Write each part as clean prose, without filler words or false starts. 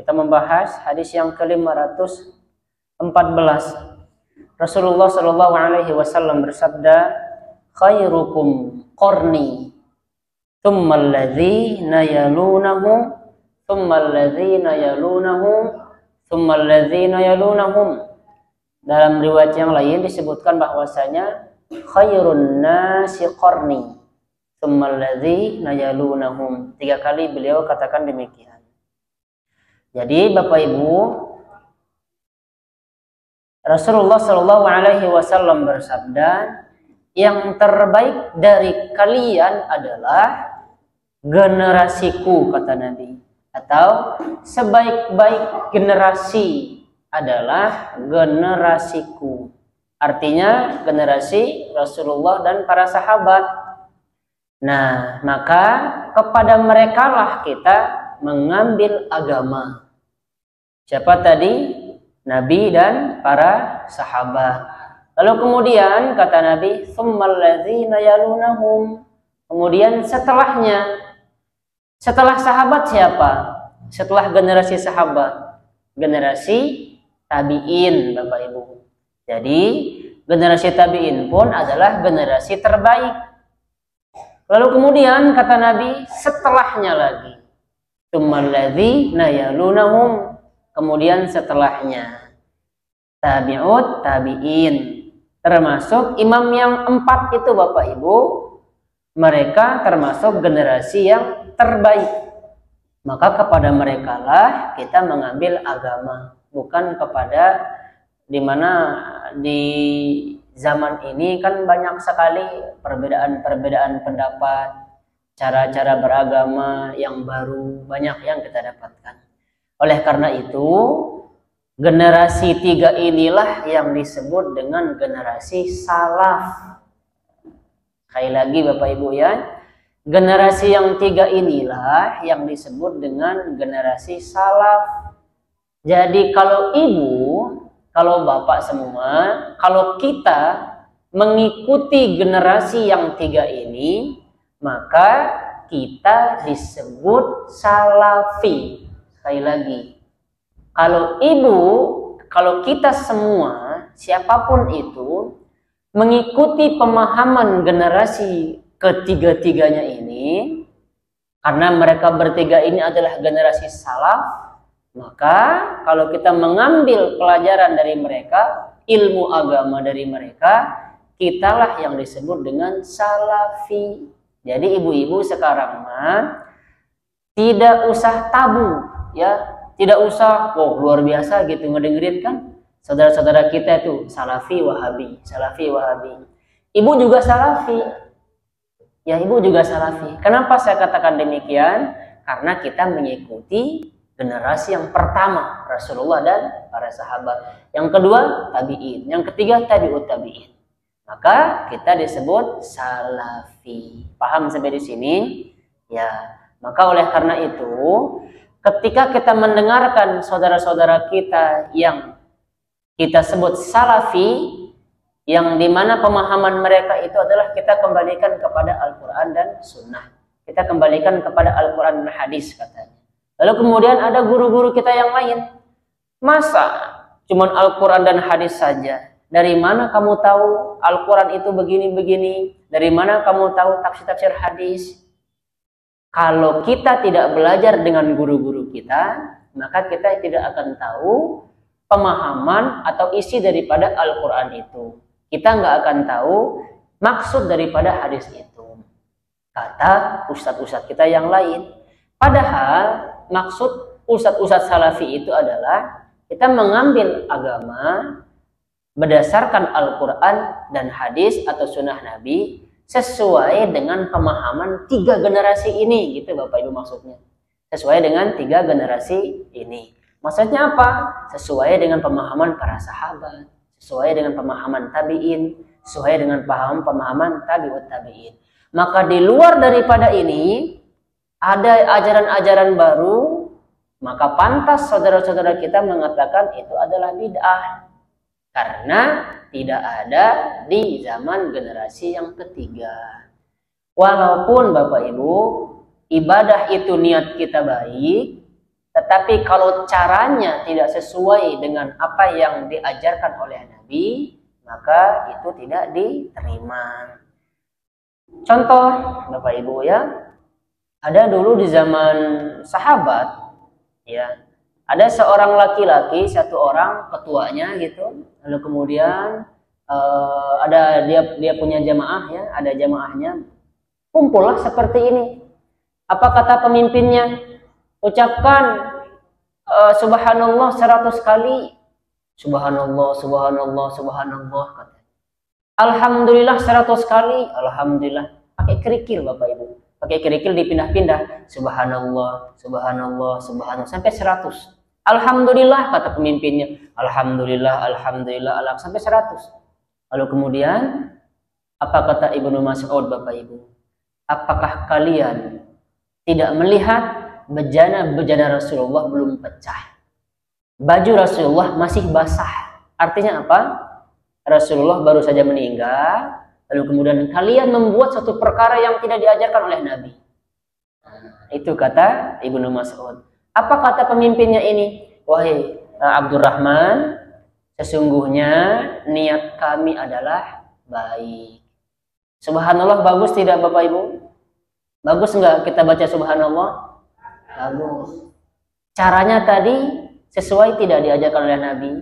Kita membahas hadis yang ke-514. Rasulullah Shallallahu Alaihi Wasallam bersabda, khairukum qarni, tsummal ladzina yalunahum, tsummal ladzina yalunahum, tsummal ladzina yalunahum. Dalam riwayat yang lain disebutkan bahwasanya khairun nasi qarni, tsummal ladzina yalunahum. 3 kali beliau katakan demikian. Jadi Bapak Ibu, Rasulullah Shallallahu Alaihi Wasallam bersabda, yang terbaik dari kalian adalah generasiku, kata Nabi, atau sebaik-baik generasi adalah generasiku. Artinya generasi Rasulullah dan para sahabat. Nah, maka kepada merekalah kita mengambil agama. Siapa tadi? Nabi dan para sahabat. Lalu kemudian kata Nabi, tsummal ladzina yalunahum. Kemudian setelahnya, setelah sahabat siapa? Setelah generasi sahabat, generasi tabi'in, Bapak Ibu. Jadi generasi tabi'in pun adalah generasi terbaik. Lalu kemudian kata Nabi, setelahnya lagi, tsummal ladzina yalunahum. Kemudian setelahnya tabi'ut tabi'in, termasuk imam yang 4 itu Bapak Ibu, mereka termasuk generasi yang terbaik. Maka kepada mereka lah kita mengambil agama, bukan kepada, dimana di zaman ini kan banyak sekali perbedaan pendapat, cara-cara beragama yang baru, banyak yang kita dapatkan. Oleh karena itu, generasi 3 inilah yang disebut dengan generasi salaf. Sekali lagi Bapak Ibu ya, generasi yang 3 inilah yang disebut dengan generasi salaf. Jadi kalau ibu, kalau bapak semua, kalau kita mengikuti generasi yang 3 ini, maka kita disebut salafi. Sekali lagi, kalau ibu, kalau kita semua, siapapun itu, mengikuti pemahaman generasi ketiga-tiganya ini, karena mereka bertiga ini adalah generasi salaf, maka kalau kita mengambil pelajaran dari mereka, ilmu agama dari mereka, kitalah yang disebut dengan salafi. Jadi ibu-ibu sekarang mah tidak usah tabu, ya, tidak usah luar biasa gitu ngedengerin kan saudara-saudara kita itu salafi wahabi, salafi wahabi. Ibu juga salafi, ya, ibu juga salafi. Kenapa saya katakan demikian? Karena kita mengikuti generasi yang pertama, Rasulullah dan para sahabat. Yang kedua tabi'in, yang ketiga tabi'ut tabi'in. Maka kita disebut salafi. Paham sampai di sini? Ya. Maka oleh karena itu, ketika kita mendengarkan saudara-saudara kita yang kita sebut salafi, yang dimana pemahaman mereka itu adalah kita kembalikan kepada Al-Quran dan Sunnah. Kita kembalikan kepada Al-Quran dan Hadis katanya. Lalu kemudian ada guru-guru kita yang lain. Masa cuman Al-Quran dan Hadis saja? Dari mana kamu tahu Al-Quran itu begini-begini? Dari mana kamu tahu tafsir-tafsir hadis? Kalau kita tidak belajar dengan guru-guru kita, maka kita tidak akan tahu pemahaman atau isi daripada Al-Quran itu. Kita nggak akan tahu maksud daripada hadis itu, kata ustadz-ustadz kita yang lain. Padahal maksud ustadz-ustadz salafi itu adalah kita mengambil agama berdasarkan Al-Quran dan hadis atau sunnah Nabi sesuai dengan pemahaman 3 generasi ini, gitu Bapak Ibu maksudnya. Sesuai dengan 3 generasi ini. Maksudnya apa? Sesuai dengan pemahaman para sahabat, sesuai dengan pemahaman tabi'in, sesuai dengan pemahaman tabi'ut tabi'in. Maka di luar daripada ini ada ajaran-ajaran baru, maka pantas saudara-saudara kita mengatakan itu adalah bid'ah. Karena tidak ada di zaman generasi yang ketiga. Walaupun Bapak Ibu, ibadah itu niat kita baik, Tetapi kalau caranya tidak sesuai dengan apa yang diajarkan oleh Nabi, maka itu tidak diterima. Contoh, Bapak Ibu ya, ada dulu di zaman sahabat, ya, ada seorang laki-laki, satu orang ketuanya gitu, lalu kemudian ada dia punya jamaah ya, ada jamaahnya, kumpullah seperti ini. Apa kata pemimpinnya? Ucapkan subhanallah 100 kali. Subhanallah, subhanallah, subhanallah katanya. Alhamdulillah 100 kali. Alhamdulillah. Pakai kerikil Bapak Ibu. Pakai kerikil dipindah-pindah. Subhanallah, subhanallah, subhanallah sampai 100. Alhamdulillah kata pemimpinnya. Alhamdulillah, alhamdulillah, alhamdulillah sampai 100. Lalu kemudian apa kata Ibnu Mas'ud Bapak Ibu? Apakah kalian tidak melihat bejana Rasulullah belum pecah? Baju Rasulullah masih basah. Artinya apa? Rasulullah baru saja meninggal, lalu kemudian kalian membuat satu perkara yang tidak diajarkan oleh Nabi. Itu kata Ibnu Mas'ud. Apa kata pemimpinnya ini? Wahai Abdurrahman, sesungguhnya niat kami adalah baik. Subhanallah bagus tidak Bapak Ibu? Bagus enggak kita baca subhanallah? Bagus. Caranya tadi sesuai tidak diajarkan oleh Nabi?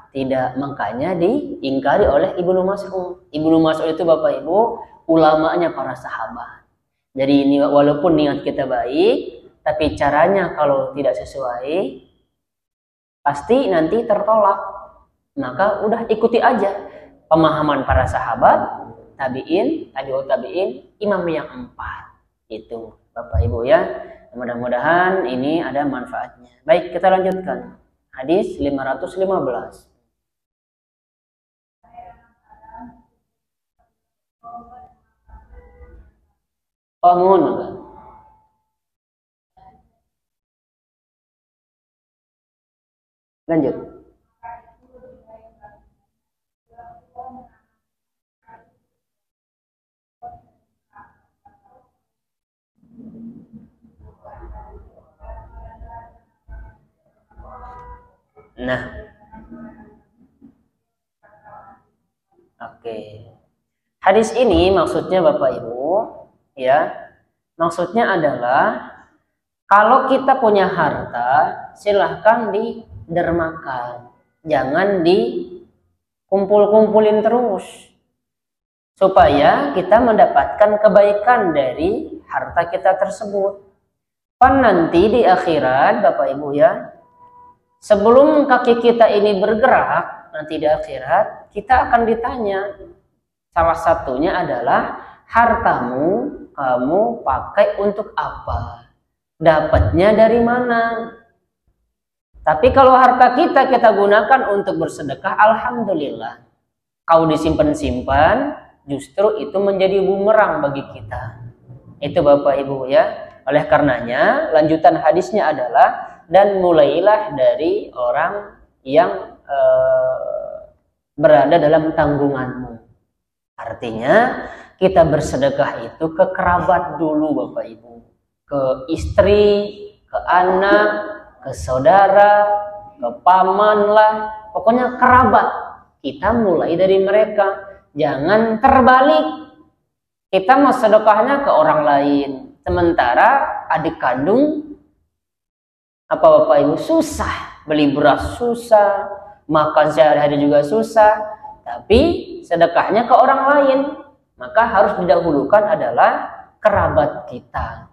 Tidak, makanya diingkari oleh Ibnu Mas'ud. Ibnu Mas'ud itu Bapak Ibu ulamanya para sahabat. Jadi ini walaupun niat kita baik, tapi caranya kalau tidak sesuai pasti nanti tertolak. Maka udah ikuti aja pemahaman para sahabat, tabi'in, tabi'ut tabi'in, imam yang 4. Itu Bapak Ibu ya. Mudah-mudahan ini ada manfaatnya. Baik, kita lanjutkan. Hadis 515. Oh, mohon. Lanjut. Nah, oke. Hadis ini maksudnya Bapak Ibu, ya, maksudnya adalah kalau kita punya harta, silahkan didermakan, jangan dikumpul-kumpulin terus, supaya kita mendapatkan kebaikan dari harta kita tersebut. Kan nanti di akhirat, Bapak Ibu ya, sebelum kaki kita ini bergerak, nanti di akhirat kita akan ditanya. Salah satunya adalah hartamu kamu pakai untuk apa? Dapatnya dari mana? Tapi kalau harta kita gunakan untuk bersedekah, alhamdulillah. Kau disimpan-simpan, justru itu menjadi bumerang bagi kita. Itu Bapak Ibu ya. Oleh karenanya, lanjutan hadisnya adalah, dan mulailah dari orang yang berada dalam tanggunganmu. Artinya kita bersedekah itu ke kerabat dulu Bapak Ibu, ke istri, ke anak, ke saudara, ke paman lah, pokoknya kerabat. Kita mulai dari mereka, jangan terbalik. Kita mau sedekahnya ke orang lain, sementara adik kandung apa Bapak Ibu susah, beli beras susah, makan sehari-hari juga susah, tapi sedekahnya ke orang lain. Maka harus didahulukan adalah kerabat kita.